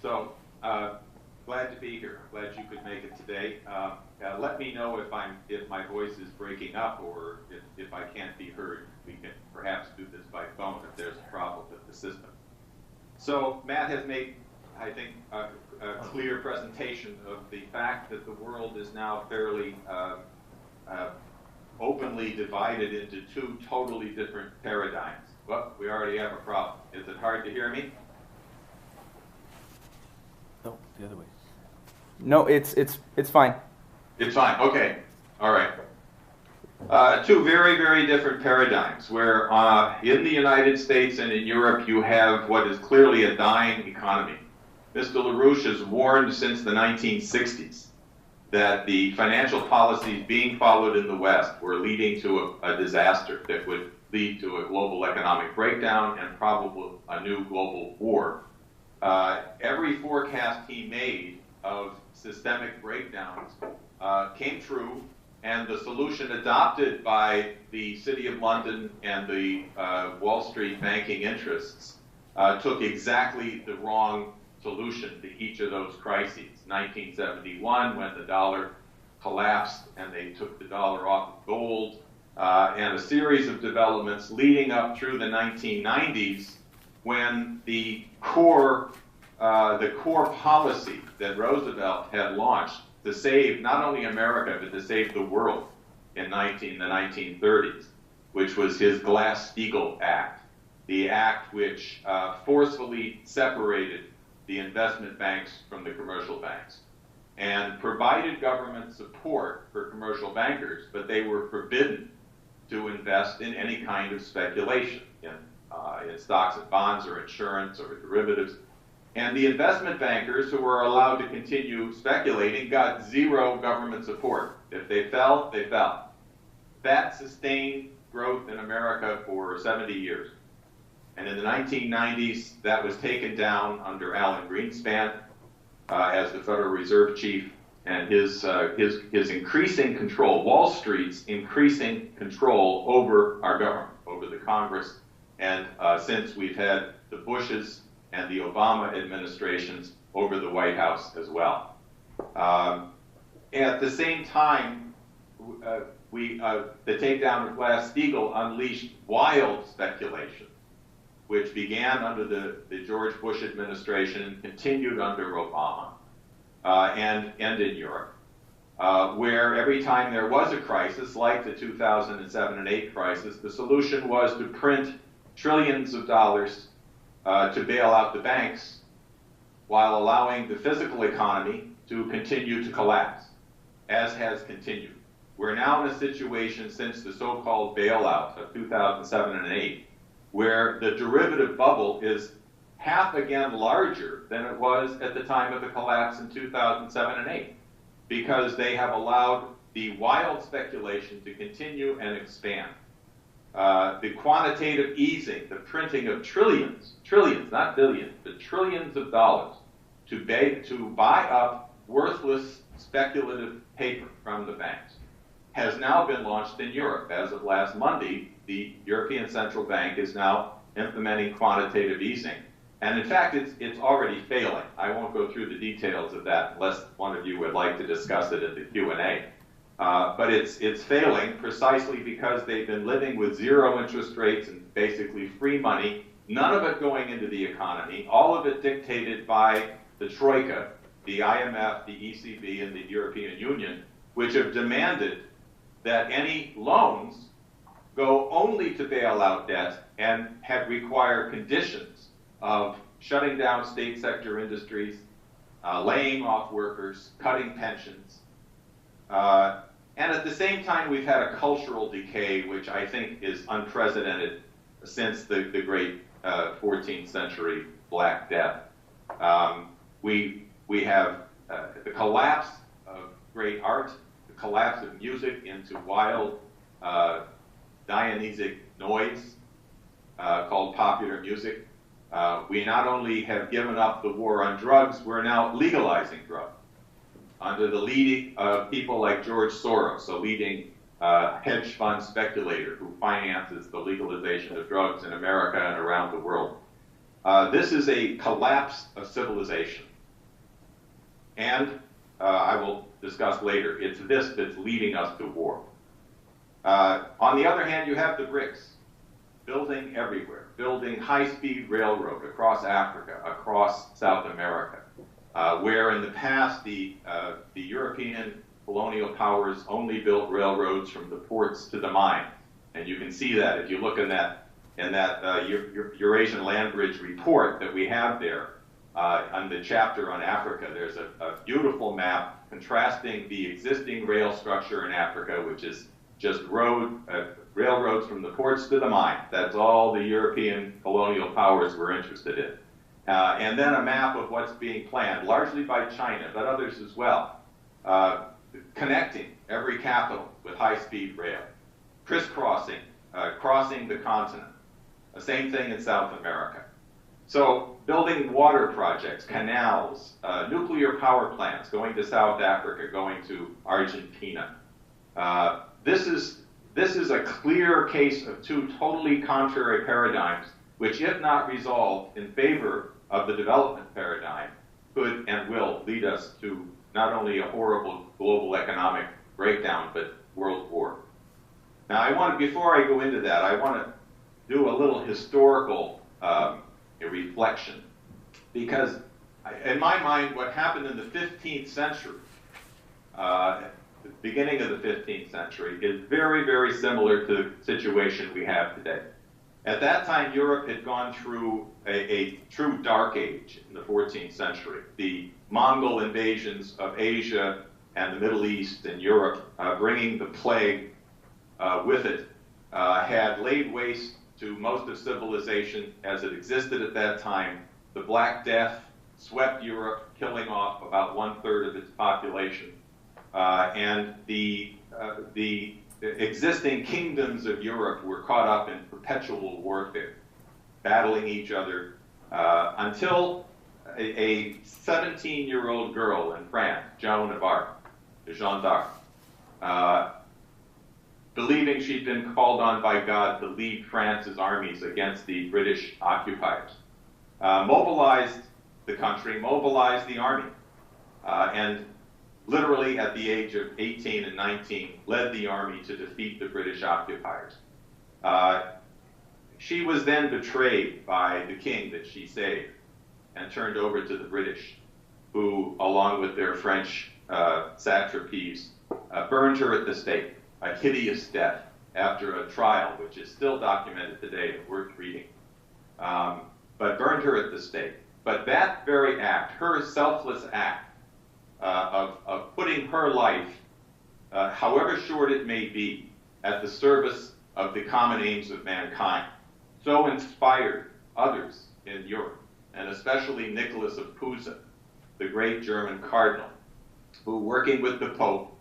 So, glad to be here. Glad you could make it today. Let me know if my voice is breaking up or if I can't be heard. We can perhaps do this by phone if there's a problem with the system. So Matt has made, I think, a clear presentation of the fact that the world is now fairly openly divided into two totally different paradigms. Well, we already have a problem. Is it hard to hear me? No, the other way. No, it's fine. It's fine. Okay. All right. Two very, very different paradigms where in the United States and in Europe you have what is clearly a dying economy. Mr. LaRouche has warned since the 1960s that the financial policies being followed in the West were leading to a disaster that would lead to a global economic breakdown and probably a new global war. Every forecast he made of systemic breakdowns came true, and the solution adopted by the City of London and the Wall Street banking interests took exactly the wrong solution to each of those crises. 1971, when the dollar collapsed and they took the dollar off of gold, and a series of developments leading up through the 1990s when the core policy that Roosevelt had launched to save not only America, but to save the world in the 1930s, which was his Glass-Steagall Act, the act which forcefully separated the investment banks from the commercial banks and provided government support for commercial bankers, but they were forbidden to invest in any kind of speculation in stocks and bonds or insurance or derivatives. And the investment bankers who were allowed to continue speculating got zero government support. If they fell, they fell. That sustained growth in America for 70 years. And in the 1990s, that was taken down under Alan Greenspan as the Federal Reserve Chief, and his increasing control, Wall Street's increasing control over our government, over the Congress, and since we've had the Bushes and the Obama administrations over the White House as well. At the same time, the takedown of Glass-Steagall unleashed wild speculation, which began under the George Bush administration and continued under Obama and in Europe, where every time there was a crisis, like the 2007 and 8 crisis, the solution was to print trillions of dollars to bail out the banks while allowing the physical economy to continue to collapse, as has continued. We're now in a situation since the so-called bailout of 2007 and 8, where the derivative bubble is half again larger than it was at the time of the collapse in 2007 and 8, because they have allowed the wild speculation to continue and expand. The quantitative easing, the printing of trillions, not billions, but trillions of dollars to buy up worthless speculative paper from the banks has now been launched in Europe. As of last Monday, the European Central Bank is now implementing quantitative easing. And in fact, it's already failing. I won't go through the details of that unless one of you would like to discuss it in the Q&A. But it's failing precisely because they've been living with zero interest rates and basically free money, none of it going into the economy, all of it dictated by the Troika, the IMF, the ECB, and the European Union, which have demanded that any loans go only to bail out debt and have required conditions of shutting down state sector industries, laying off workers, cutting pensions. And at the same time, we've had a cultural decay, which I think is unprecedented since the great 14th century Black Death. We have the collapse of great art, the collapse of music into wild Dionysic noise called popular music. We not only have given up the war on drugs, we're now legalizing drugs under the leading of people like George Soros, a leading hedge fund speculator who finances the legalization of drugs in America and around the world. This is a collapse of civilization. And I will discuss later, it's this that's leading us to war. On the other hand, you have the BRICS, building everywhere, building high-speed railroad across Africa, across South America, where in the past the European colonial powers only built railroads from the ports to the mines. And you can see that if you look in that Eurasian Land Bridge report that we have there, on the chapter on Africa, there's a beautiful map contrasting the existing rail structure in Africa, which is just railroads from the ports to the mine. That's all the European colonial powers were interested in. And then a map of what's being planned, largely by China, but others as well, connecting every capital with high-speed rail, crisscrossing, crossing the continent. The same thing in South America. So building water projects, canals, nuclear power plants, going to South Africa, going to Argentina. This is a clear case of two totally contrary paradigms, which, if not resolved in favor of the development paradigm, could and will lead us to not only a horrible global economic breakdown, but world war. Now, before I go into that, I want to do a little historical reflection, because in my mind, what happened in the 15th century, the beginning of the 15th century, is very, very similar to the situation we have today. At that time, Europe had gone through a true dark age in the 14th century. The Mongol invasions of Asia and the Middle East and Europe, bringing the plague with it, had laid waste to most of civilization as it existed at that time. The Black Death swept Europe, killing off about 1/3 of its population. And the existing kingdoms of Europe were caught up in perpetual warfare, battling each other, until a 17-year-old girl in France, Joan d'Arc, believing she'd been called on by God to lead France's armies against the British occupiers, mobilized the country, mobilized the army, and literally at the age of 18 and 19, led the army to defeat the British occupiers. She was then betrayed by the king that she saved and turned over to the British, who, along with their French satrapies, burned her at the stake. A hideous death after a trial, which is still documented today and worth reading, but burned her at the stake. But that very act, her selfless act of putting her life, however short it may be, at the service of the common aims of mankind, so inspired others in Europe, and especially Nicholas of Pisa, the great German cardinal, who, working with the Pope,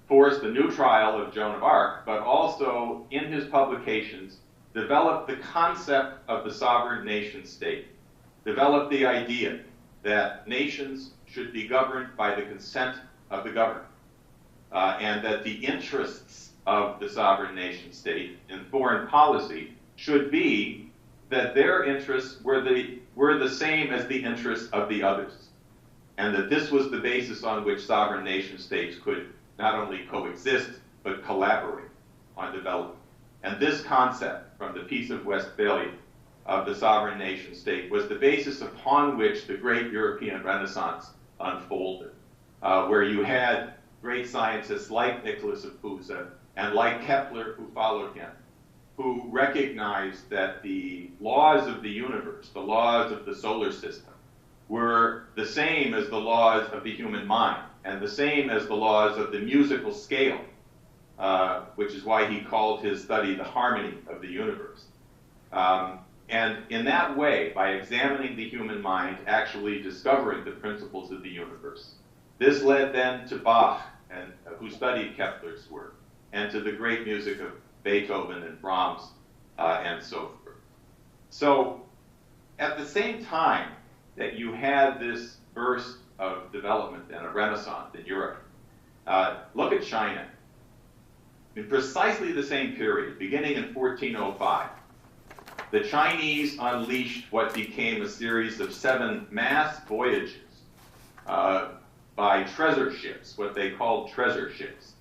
forced a new trial of Joan of Arc, but also in his publications developed the concept of the sovereign nation state, developed the idea that nations should be governed by the consent of the governed, and that the interests of the sovereign nation state in foreign policy should be that their interests were the same as the interests of the others, and that this was the basis on which sovereign nation states could not only coexist, but collaborate on development. And this concept from the Peace of Westphalia of the sovereign nation state was the basis upon which the great European Renaissance unfolded, where you had great scientists like Nicholas of Pisa and like Kepler, who followed him, who recognized that the laws of the universe, the laws of the solar system, were the same as the laws of the human mind, and the same as the laws of the musical scale, which is why he called his study the harmony of the universe. And in that way, by examining the human mind, actually discovering the principles of the universe. This led then to Bach, who studied Kepler's work, and to the great music of Beethoven and Brahms, and so forth. So at the same time that you had this burst of development and a renaissance in Europe, look at China. In precisely the same period, beginning in 1405, the Chinese unleashed what became a series of 7 mass voyages by treasure ships, what they called treasure ships,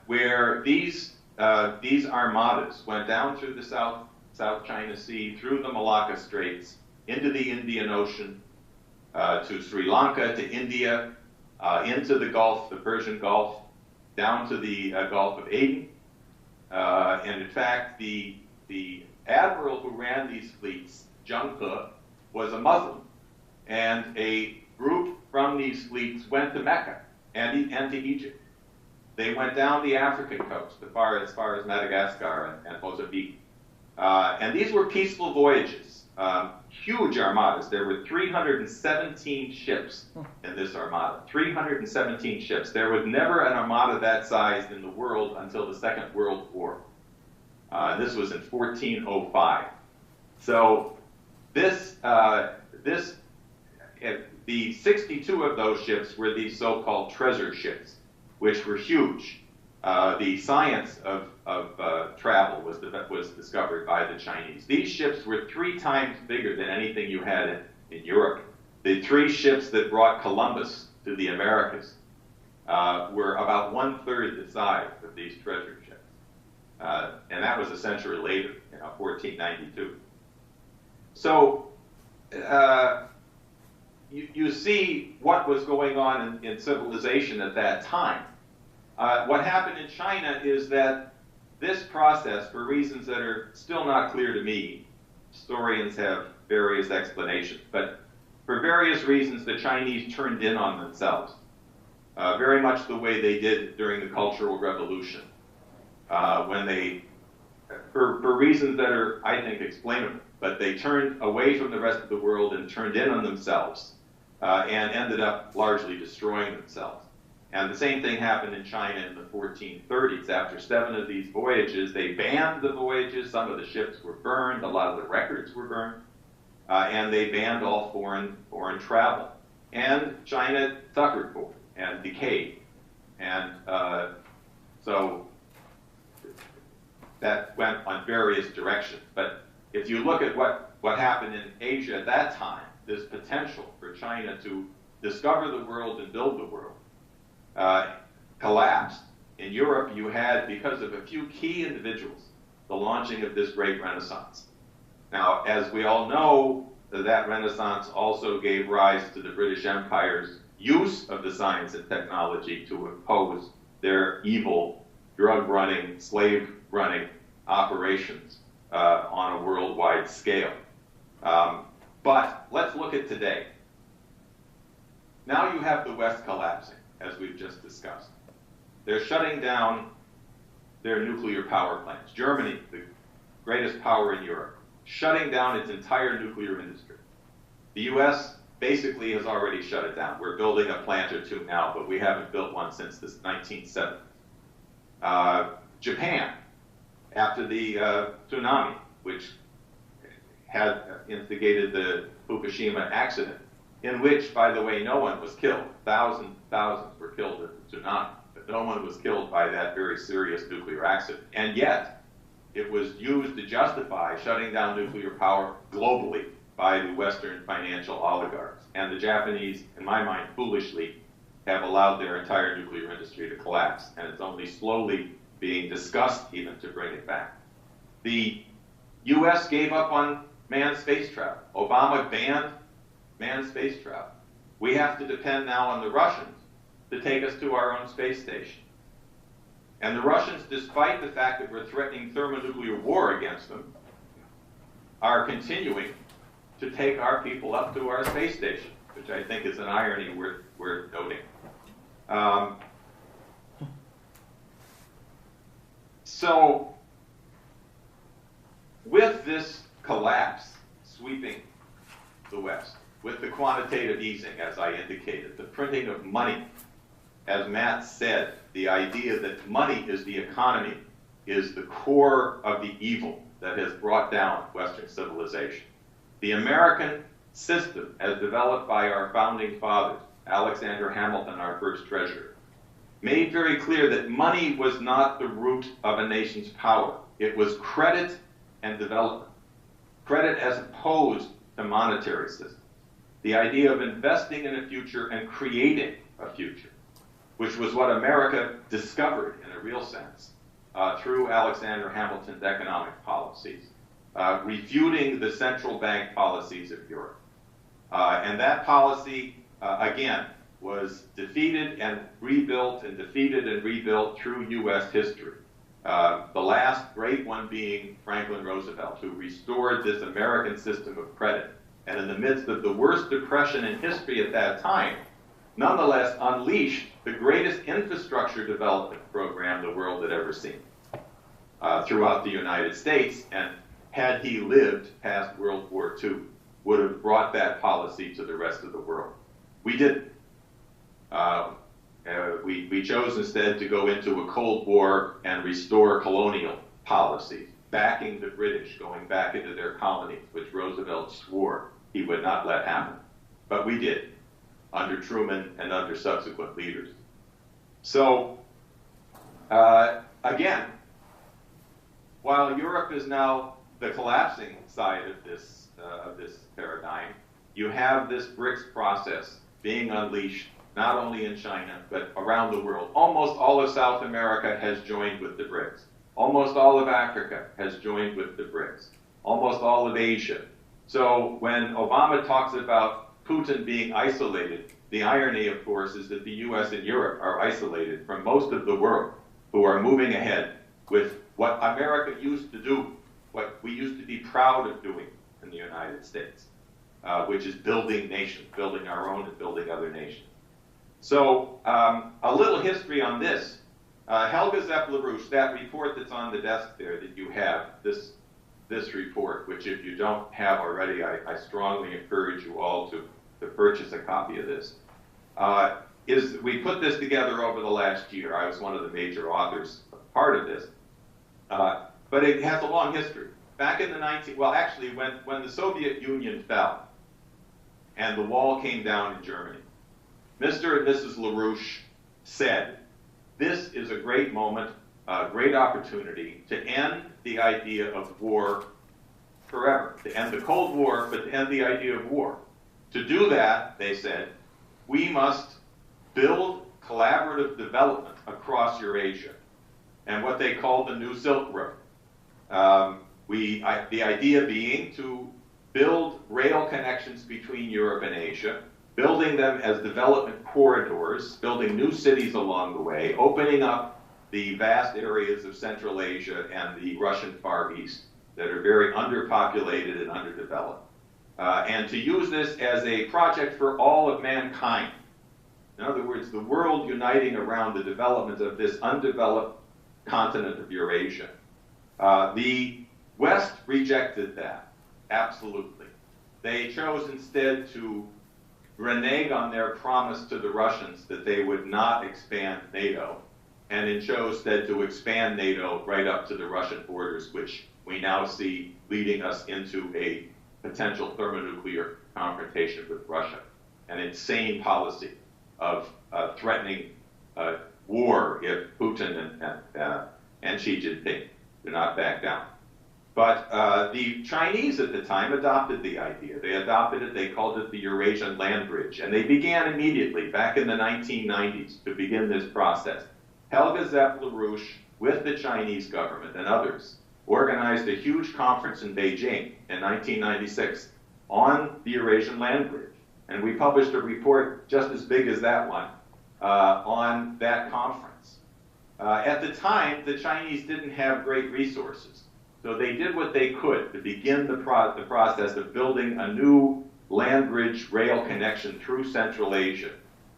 where these armadas went down through the South China Sea, through the Malacca Straits, into the Indian Ocean, to Sri Lanka, to India, into the Gulf, the Persian Gulf, down to the Gulf of Aden. And in fact, the admiral who ran these fleets, Zheng He, was a Muslim. And a group from these fleets went to Mecca and to Egypt. They went down the African coast as far as Madagascar and Mozambique. And these were peaceful voyages, huge armadas. There were 317 ships in this armada, 317 ships. There was never an armada that size in the world until the Second World War. This was in 1405. So the 62 of those ships were these so-called treasure ships, which were huge. The science of travel was discovered by the Chinese. These ships were 3 times bigger than anything you had in Europe. The 3 ships that brought Columbus to the Americas were about 1/3 the size of these treasure ships. And that was a century later, 1492. So you see what was going on in civilization at that time. What happened in China is that this process, for reasons that are still not clear to me, historians have various explanations, but for various reasons the Chinese turned in on themselves, very much the way they did during the Cultural Revolution, when they, for reasons that are, I think, explainable, but they turned away from the rest of the world and turned in on themselves, and ended up largely destroying themselves. And the same thing happened in China in the 1430s. After 7 of these voyages, they banned the voyages. Some of the ships were burned. A lot of the records were burned. And they banned all foreign travel. And China suffered for it and decayed. And so that went on various directions. But if you look at what happened in Asia at that time, this potential for China to discover the world and build the world, collapsed. In Europe, you had, because of a few key individuals, the launching of this great Renaissance. Now, as we all know, that Renaissance also gave rise to the British Empire's use of the science and technology to oppose their evil, drug-running, slave-running operations on a worldwide scale. But let's look at today. Now you have the West collapsing, as we've just discussed. They're shutting down their nuclear power plants. Germany, the greatest power in Europe, shutting down its entire nuclear industry. The US basically has already shut it down. We're building a plant or 2 now, but we haven't built one since the 1970s. Japan, after the tsunami, which had instigated the Fukushima accident, in which, by the way, no one was killed. Thousands were killed in the tsunami, but no one was killed by that very serious nuclear accident. And yet, it was used to justify shutting down nuclear power globally by the Western financial oligarchs. And the Japanese, in my mind, foolishly have allowed their entire nuclear industry to collapse. And it's only slowly being discussed even to bring it back. The US gave up on manned space travel. Obama banned manned space travel. We have to depend now on the Russians to take us to our own space station. And the Russians, despite the fact that we're threatening thermonuclear war against them, are continuing to take our people up to our space station, which I think is an irony worth noting. So, with this collapse sweeping the West, with the quantitative easing, as I indicated, the printing of money, as Matt said, the idea that money is the economy is the core of the evil that has brought down Western civilization. The American system, as developed by our founding fathers, Alexander Hamilton, our first treasurer, made very clear that money was not the root of a nation's power. It was credit and development. Credit as opposed to monetary systems. the idea of investing in a future and creating a future, which was what America discovered in a real sense through Alexander Hamilton's economic policies, refuting the central bank policies of Europe. And that policy, again, was defeated and rebuilt and defeated and rebuilt through U.S. history. The last great one being Franklin Roosevelt, who restored this American system of credit. And in the midst of the worst depression in history at that time, nonetheless unleashed the greatest infrastructure development program the world had ever seen throughout the United States. And had he lived past World War II, would have brought that policy to the rest of the world. We didn't. We chose instead to go into a Cold War and restore colonial policies, backing the British, going back into their colonies, which Roosevelt swore he would not let happen. But we did, under Truman and under subsequent leaders. So, again, while Europe is now the collapsing side of this paradigm, you have this BRICS process being unleashed not only in China, but around the world. Almost all of South America has joined with the BRICS. Almost all of Africa has joined with the BRICS. Almost all of Asia. So when Obama talks about Putin being isolated, the irony, of course, is that the US and Europe are isolated from most of the world, who are moving ahead with what America used to do, what we used to be proud of doing in the United States, which is building nations, building our own and building other nations. So a little history on this. Helga Zepp-LaRouche, that report that's on the desk there that you have, this report, which if you don't have already, I strongly encourage you all to purchase a copy of this. We put this together over the last year. I was one of the major authors, part of this. But it has a long history. Back in the when the Soviet Union fell and the wall came down in Germany, Mr. and Mrs. LaRouche said, this is a great moment, a great opportunity to end the idea of war forever, to end the Cold War, but to end the idea of war. To do that, they said, we must build collaborative development across Eurasia, and what they called the New Silk Road. The idea being to build rail connections between Europe and Asia, building them as development corridors, building new cities along the way, opening up the vast areas of Central Asia and the Russian Far East that are very underpopulated and underdeveloped. And to use this as a project for all of mankind. In other words, the world uniting around the development of this undeveloped continent of Eurasia. The West rejected that, absolutely. They chose instead to renege on their promise to the Russians that they would not expand NATO, and chose instead to expand NATO right up to the Russian borders, which we now see leading us into a potential thermonuclear confrontation with Russia. An insane policy of threatening war if Putin and Xi Jinping do not back down. But the Chinese at the time adopted the idea. They adopted it, they called it the Eurasian Land Bridge, and they began immediately, back in the 1990s, to begin this process. Helga Zepp-LaRouche, with the Chinese government and others, organized a huge conference in Beijing in 1996 on the Eurasian Land Bridge. And we published a report just as big as that one on that conference. At the time, the Chinese didn't have great resources. So they did what they could to begin the process of building a new land bridge rail connection through Central Asia,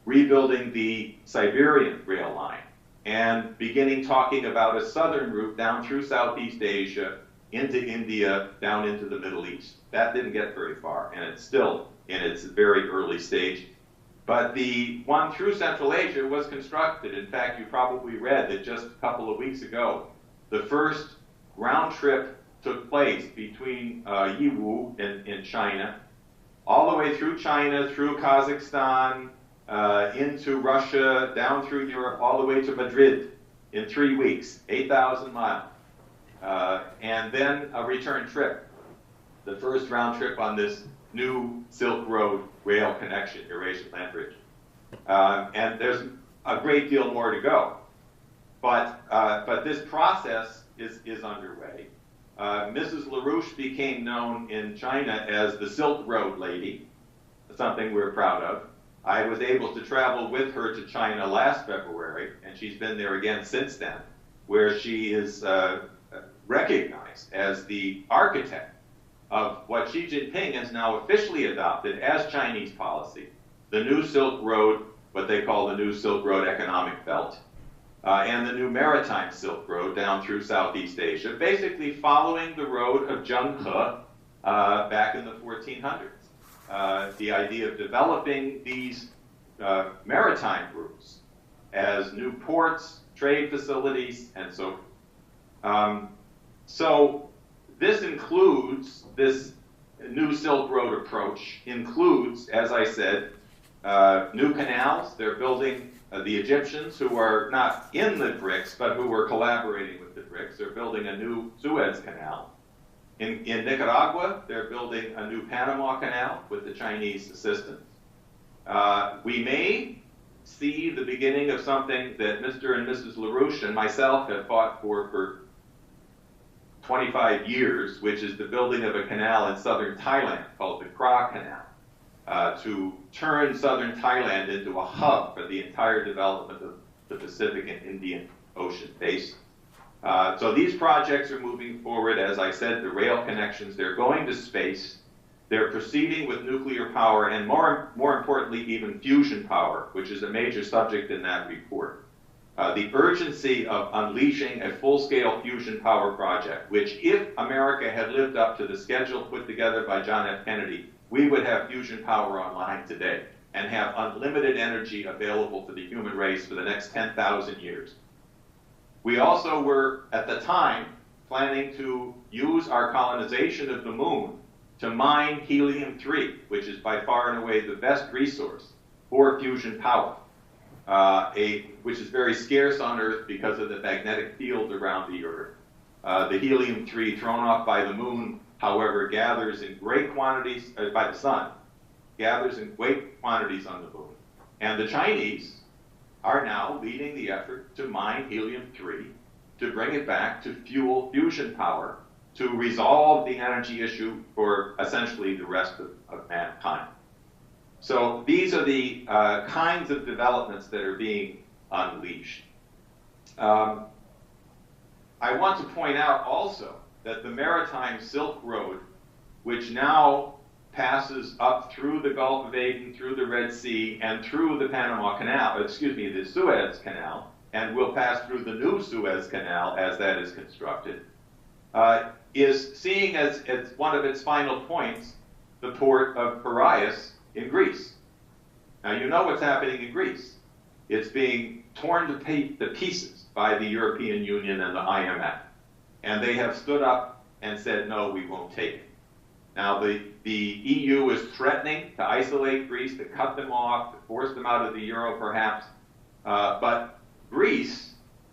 rebuilding the Siberian rail line, and beginning talking about a southern route down through Southeast Asia, into India, down into the Middle East. That didn't get very far, and it's still in its very early stage. But the one through Central Asia was constructed. In fact, you probably read that just a couple of weeks ago, the first round trip took place between Yiwu in China, all the way through China, through Kazakhstan, into Russia, down through Europe, all the way to Madrid in 3 weeks, 8,000 miles. And then a return trip. The first round trip on this new Silk Road rail connection, Eurasian Land Bridge. And there's a great deal more to go. But this process is underway. Mrs. LaRouche became known in China as the Silk Road Lady, something we're proud of. I was able to travel with her to China last February, and she's been there again since then, where she is recognized as the architect of what Xi Jinping has now officially adopted as Chinese policy, the new Silk Road, what they call the new Silk Road economic belt, and the new maritime Silk Road down through Southeast Asia, basically following the road of Zheng He back in the 1400s. The idea of developing these maritime routes as new ports, trade facilities, and so forth. So this includes, this new Silk Road approach includes, as I said, new canals. They're building, the Egyptians, who are not in the BRICS, but who are collaborating with the BRICS, are building a new Suez Canal. In Nicaragua, they're building a new Panama Canal with the Chinese assistance. We may see the beginning of something that Mr. and Mrs. LaRouche and myself have fought for 25 years, which is the building of a canal in southern Thailand called the Kra Canal, to turn southern Thailand into a hub for the entire development of the Pacific and Indian Ocean basin. So these projects are moving forward. As I said, the rail connections, they're going to space. They're proceeding with nuclear power and more importantly, even fusion power, which is a major subject in that report. The urgency of unleashing a full-scale fusion power project, which if America had lived up to the schedule put together by John F. Kennedy, we would have fusion power online today and have unlimited energy available to the human race for the next 10,000 years. We also were, at the time, planning to use our colonization of the moon to mine helium-3, which is by far and away the best resource for fusion power, which is very scarce on Earth because of the magnetic field around the Earth. The helium-3 thrown off by the moon, however, gathers in great quantities, by the sun, gathers in great quantities on the moon. And the Chinese are now leading the effort to mine helium-3 to bring it back to fuel fusion power to resolve the energy issue for essentially the rest of mankind. So these are the kinds of developments that are being unleashed. I want to point out also that the maritime Silk Road, which now passes up through the Gulf of Aden, through the Red Sea, and through the Panama Canal, the Suez Canal, and will pass through the new Suez Canal as that is constructed, is seeing as one of its final points the port of Piraeus in Greece. Now you know what's happening in Greece. It's being torn to pieces by the European Union and the IMF. And they have stood up and said, no, we won't take it. Now, the EU is threatening to isolate Greece, to cut them off, to force them out of the euro, perhaps. But Greece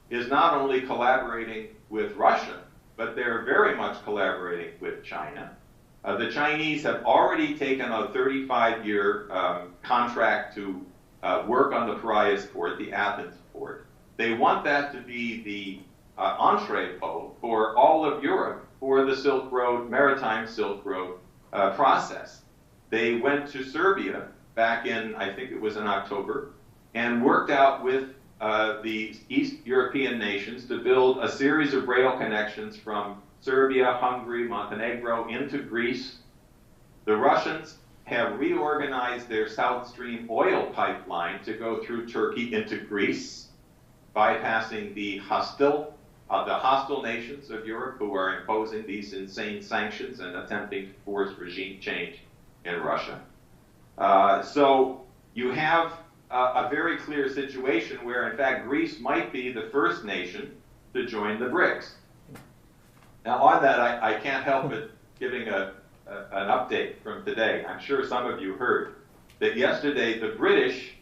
is not only collaborating with Russia, but they're very much collaborating with China. The Chinese have already taken a 35-year contract to work on the Piraeus port, the Athens port. They want that to be the entrepot for all of Europe for the Silk Road, maritime Silk Road process. They went to Serbia back in, I think it was in October, and worked out with the East European nations to build a series of rail connections from Serbia, Hungary, Montenegro into Greece. The Russians have reorganized their South Stream oil pipeline to go through Turkey into Greece, bypassing the hostile nations of Europe who are imposing these insane sanctions and attempting to force regime change in Russia. So you have a very clear situation where, in fact, Greece might be the first nation to join the BRICS. Now, on that, I can't help but giving an update from today. I'm sure some of you heard that yesterday the British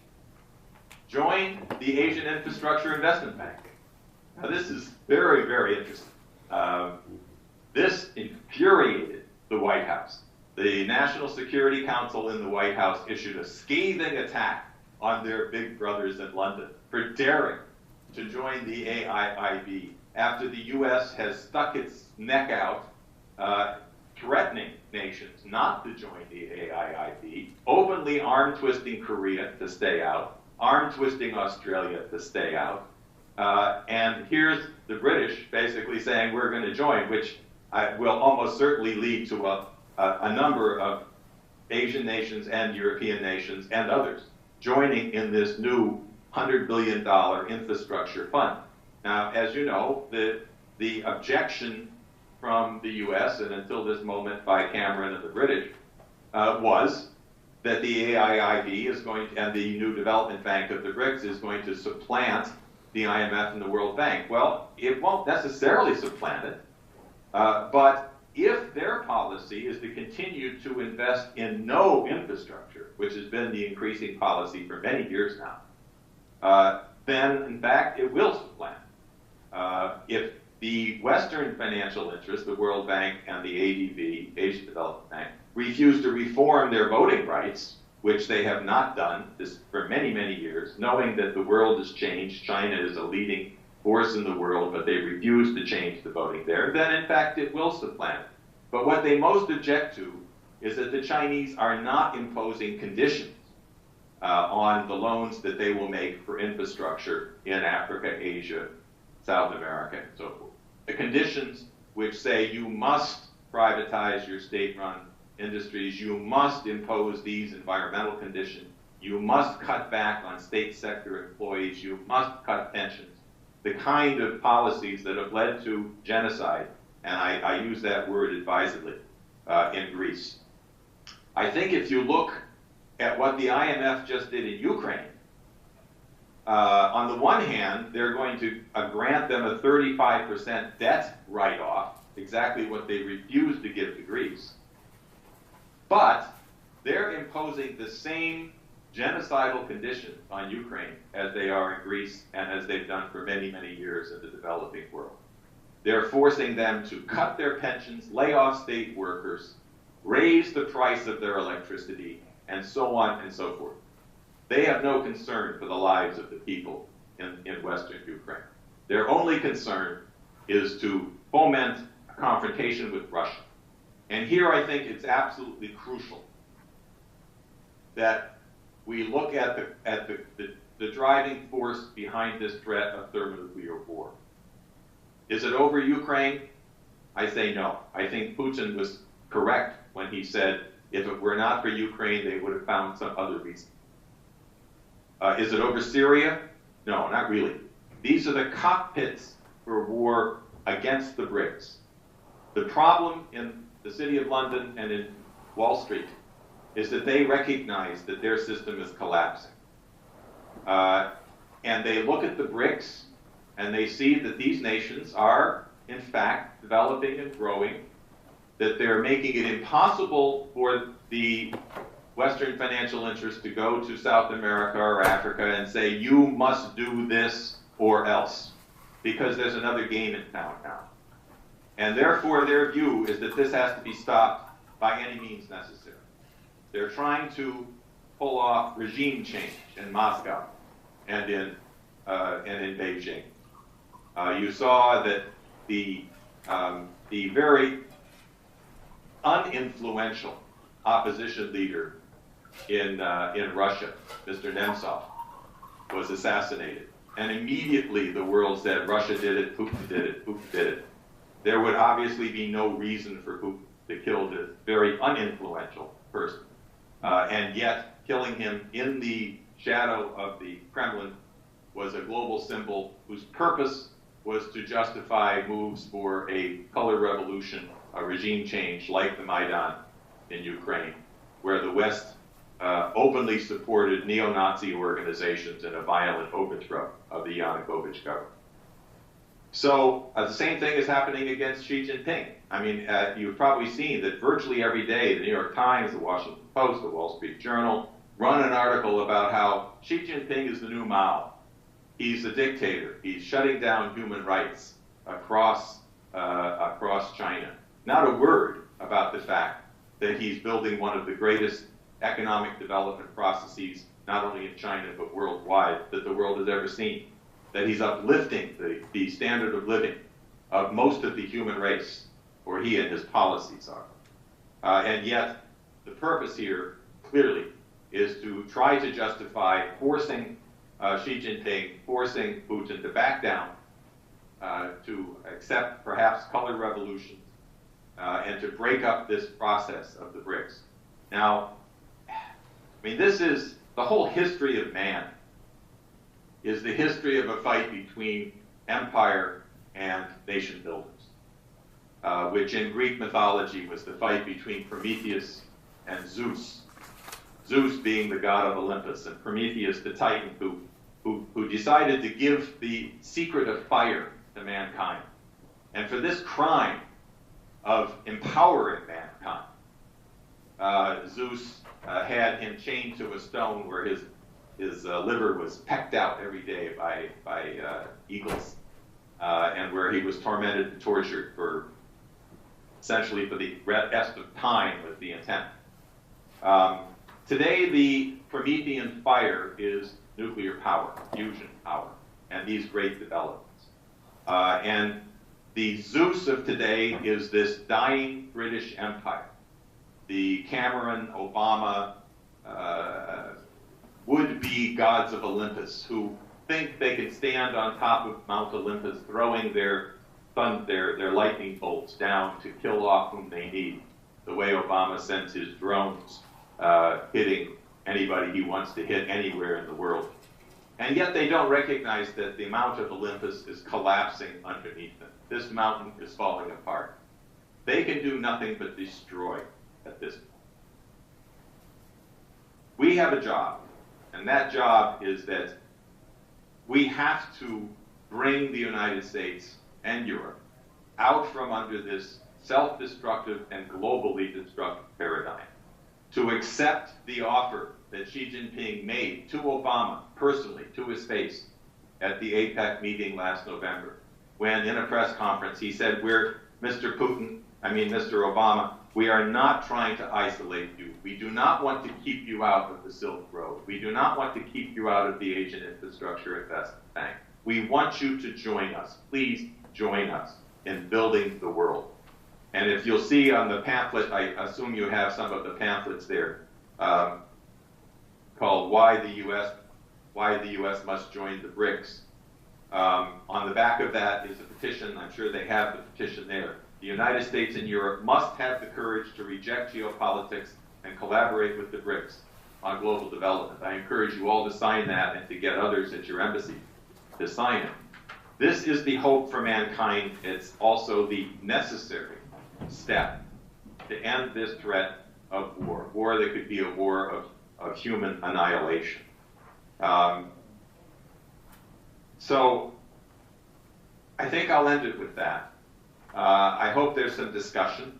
joined the Asian Infrastructure Investment Bank. Now, this is very, very interesting. This infuriated the White House. The National Security Council in the White House issued a scathing attack on their big brothers in London for daring to join the AIIB after the U.S. has stuck its neck out, threatening nations not to join the AIIB, openly arm-twisting Korea to stay out, arm-twisting Australia to stay out, and here's the British basically saying we're going to join, which will almost certainly lead to a number of Asian nations and European nations and others joining in this new $100 billion infrastructure fund. Now, as you know, the objection from the U.S. and until this moment by Cameron and the British was that the AIIB is going to, and the new development bank of the BRICS is going to supplant the IMF and the World Bank. Well, it won't necessarily supplant it, but if their policy is to continue to invest in no infrastructure, which has been the increasing policy for many years now, then in fact it will supplant. If the Western financial interests, the World Bank and the ADB, Asian Development Bank, refuse to reform their voting rights, which they have not done this for many, many years, knowing that the world has changed, China is a leading force in the world, but they refuse to change the voting there, then in fact it will supplant it. But what they most object to is that the Chinese are not imposing conditions on the loans that they will make for infrastructure in Africa, Asia, South America, and so forth. The conditions which say you must privatize your state-run industries, you must impose these environmental conditions, you must cut back on state sector employees, you must cut pensions, the kind of policies that have led to genocide, and I use that word advisedly, in Greece. I think if you look at what the IMF just did in Ukraine, on the one hand, they're going to grant them a 35% debt write-off, exactly what they refused to give to Greece. But they're imposing the same genocidal conditions on Ukraine as they are in Greece and as they've done for many, many years in the developing world. They're forcing them to cut their pensions, lay off state workers, raise the price of their electricity, and so on and so forth. They have no concern for the lives of the people in Western Ukraine. Their only concern is to foment a confrontation with Russia. And here I think it's absolutely crucial that we look at the driving force behind this threat of thermonuclear war. Is it over Ukraine? I say no. I think Putin was correct when he said if it were not for Ukraine, they would have found some other reason. Is it over Syria? No, not really. These are the cockpits for war against the BRICS. The problem in the City of London and in Wall Street is that they recognize that their system is collapsing. And they look at the BRICS and they see that these nations are, in fact, developing and growing, that they're making it impossible for the Western financial interests to go to South America or Africa and say, you must do this or else, because there's another game in town now. And therefore, their view is that this has to be stopped by any means necessary. They're trying to pull off regime change in Moscow and in Beijing. You saw that the very uninfluential opposition leader in Russia, Mr. Nemtsov, was assassinated. And immediately the world said, Russia did it, Putin did it, Putin did it. There would obviously be no reason for Putin to kill this very uninfluential person. And yet, killing him in the shadow of the Kremlin was a global symbol whose purpose was to justify moves for a color revolution, a regime change like the Maidan in Ukraine, where the West openly supported neo-Nazi organizations in a violent overthrow of the Yanukovych government. So the same thing is happening against Xi Jinping. I mean, you've probably seen that virtually every day, the New York Times, the Washington Post, the Wall Street Journal, run an article about how Xi Jinping is the new Mao. He's a dictator. He's shutting down human rights across China. Not a word about the fact that he's building one of the greatest economic development processes, not only in China, but worldwide, that the world has ever seen. That he's uplifting the standard of living of most of the human race, or he and his policies are. And yet, the purpose here, clearly, is to try to justify forcing Xi Jinping, forcing Putin to back down, to accept perhaps color revolutions, and to break up this process of the BRICS. Now, I mean, this is the whole history of man, is the history of a fight between empire and nation builders, which in Greek mythology was the fight between Prometheus and Zeus. Zeus being the god of Olympus, and Prometheus the titan who decided to give the secret of fire to mankind. And for this crime of empowering mankind, Zeus had him chained to a stone where his liver was pecked out every day by eagles, and where he was tormented and tortured for essentially for the rest of time with the intent. Today, the Promethean fire is nuclear power, fusion power, and these great developments. And the Zeus of today is this dying British Empire. The Cameron, Obama, would-be gods of Olympus who think they can stand on top of Mount Olympus throwing their lightning bolts down to kill off whom they need, the way Obama sends his drones hitting anybody he wants to hit anywhere in the world. And yet they don't recognize that the Mount of Olympus is collapsing underneath them. This mountain is falling apart. They can do nothing but destroy at this point. We have a job, and that job is that we have to bring the United States and Europe out from under this self-destructive and globally destructive paradigm, to accept the offer that Xi Jinping made to Obama personally, to his face, at the APEC meeting last November, when in a press conference he said, Mr. Obama, we are not trying to isolate you. We do not want to keep you out of the Silk Road. We do not want to keep you out of the Asian Infrastructure Investment Bank. We want you to join us. Please join us in building the world. And if you'll see on the pamphlet, I assume you have some of the pamphlets there, called Why the U.S. Must Join the BRICS. On the back of that is a petition. I'm sure they have the petition there. The United States and Europe must have the courage to reject geopolitics and collaborate with the BRICS on global development. I encourage you all to sign that and to get others at your embassy to sign it. This is the hope for mankind. It's also the necessary step to end this threat of war that could be a war of human annihilation. So I think I'll end it with that. I hope there's some discussion.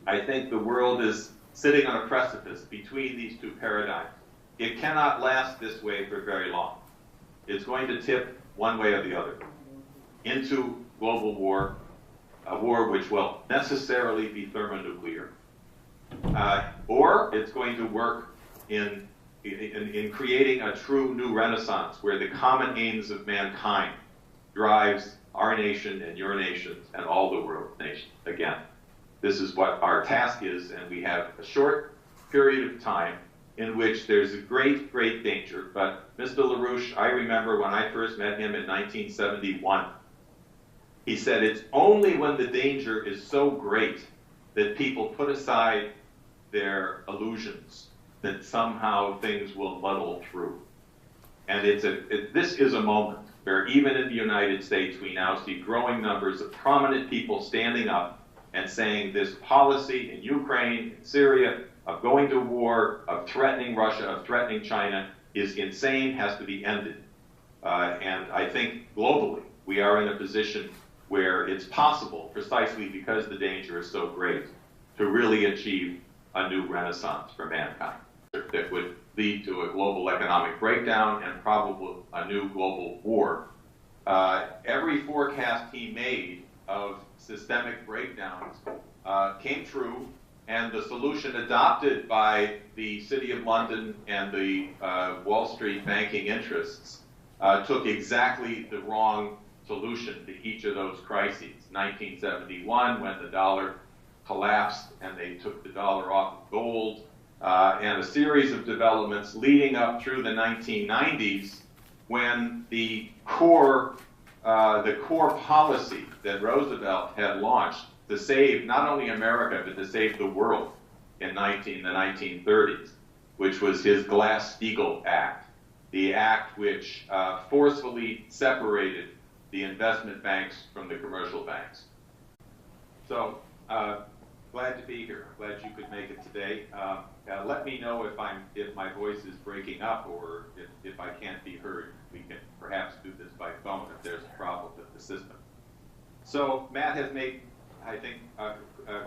I think the world is sitting on a precipice between these two paradigms. It cannot last this way for very long. It's going to tip one way or the other into global war, a war which will necessarily be thermonuclear, or it's going to work in creating a true new renaissance where the common aims of mankind drives our nation and your nations and all the world's nations. Again, this is what our task is, and we have a short period of time in which there's a great, great danger. But Mr. LaRouche, I remember when I first met him in 1971, he said, it's only when the danger is so great that people put aside their illusions that somehow things will muddle through. And this is a moment where even in the United States, we now see growing numbers of prominent people standing up and saying this policy in Ukraine, in Syria, of going to war, of threatening Russia, of threatening China, is insane, has to be ended. And I think globally, we are in a position where it's possible, precisely because the danger is so great, to really achieve a new renaissance for mankind that would lead to a global economic breakdown and probably a new global war. Every forecast he made of systemic breakdowns came true, And the solution adopted by the City of London and the Wall Street banking interests took exactly the wrong solution to each of those crises. 1971, when the dollar collapsed and they took the dollar off of gold, and a series of developments leading up through the 1990s, when the core policy that Roosevelt had launched to save not only America, but to save the world in the 1930s, which was his Glass-Steagall Act, the act which forcefully separated the investment banks from the commercial banks. So, glad to be here. Glad you could make it today. Let me know if my voice is breaking up or if I can't be heard. We can perhaps do this by phone if there's a problem with the system. So Matt has made, I think, a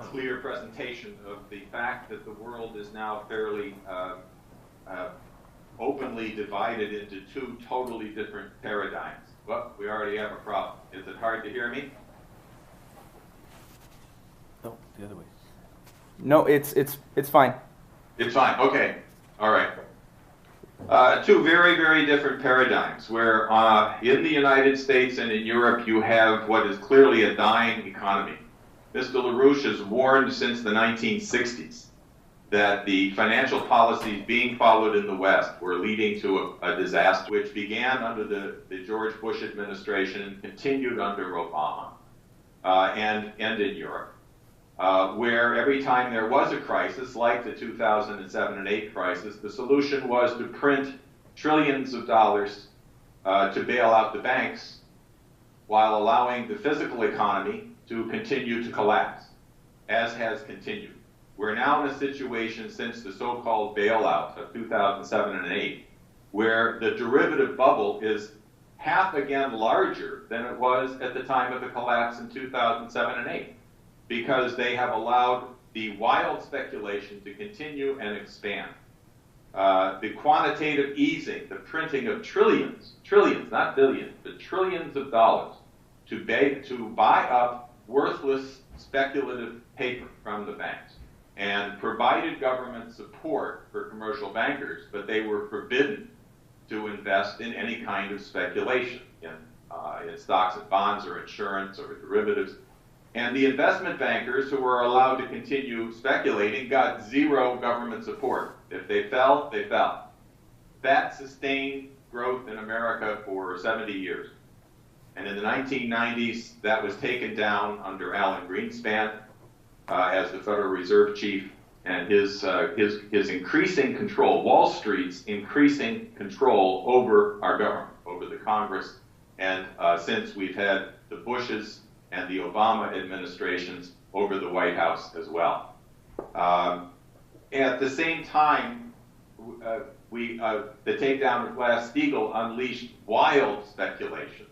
clear presentation of the fact that the world is now fairly openly divided into two totally different paradigms. Well, we already have a problem. Is it hard to hear me? No, the other way. No, it's fine. It's fine. Okay. All right. Two very, very different paradigms where in the United States and in Europe you have what is clearly a dying economy. Mr. LaRouche has warned since the 1960s that the financial policies being followed in the West were leading to a disaster which began under the George Bush administration and continued under Obama and in Europe. Where every time there was a crisis, like the 2007 and 8 crisis, the solution was to print trillions of dollars to bail out the banks while allowing the physical economy to continue to collapse, as has continued. We're now in a situation since the so-called bailout of 2007 and 8, where the derivative bubble is half again larger than it was at the time of the collapse in 2007 and 8. Because they have allowed the wild speculation to continue and expand. The quantitative easing, the printing of trillions, not billions, but trillions of dollars to buy up worthless speculative paper from the banks, and provided government support for commercial bankers, but they were forbidden to invest in any kind of speculation in stocks and bonds or insurance or derivatives. And the investment bankers who were allowed to continue speculating got zero government support. If they fell, they fell. That sustained growth in America for 70 years. And in the 1990s, that was taken down under Alan Greenspan as the Federal Reserve Chief, and his increasing control, Wall Street's increasing control over our government, over the Congress, and since we've had the Bushes and the Obama administrations over the White House as well. At the same time, the takedown of Glass-Steagall unleashed wild speculation,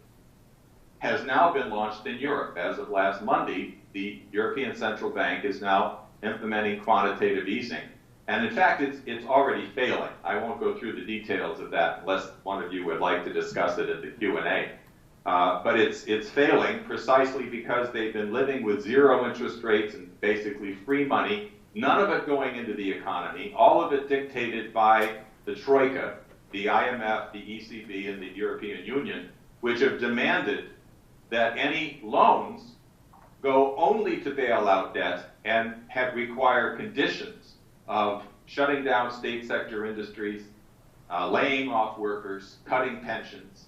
has now been launched in Europe. As of last Monday, the European Central Bank is now implementing quantitative easing. And in fact, it's already failing. I won't go through the details of that unless one of you would like to discuss it at the Q&A. But it's failing precisely because they've been living with zero interest rates and basically free money, none of it going into the economy, all of it dictated by the Troika, the IMF, the ECB, and the European Union, which have demanded that any loans go only to bail out debt and require conditions of shutting down state sector industries, laying off workers, cutting pensions.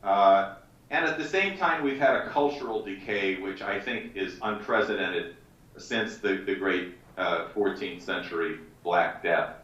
And at the same time, we've had a cultural decay, which I think is unprecedented since the great 14th century Black Death.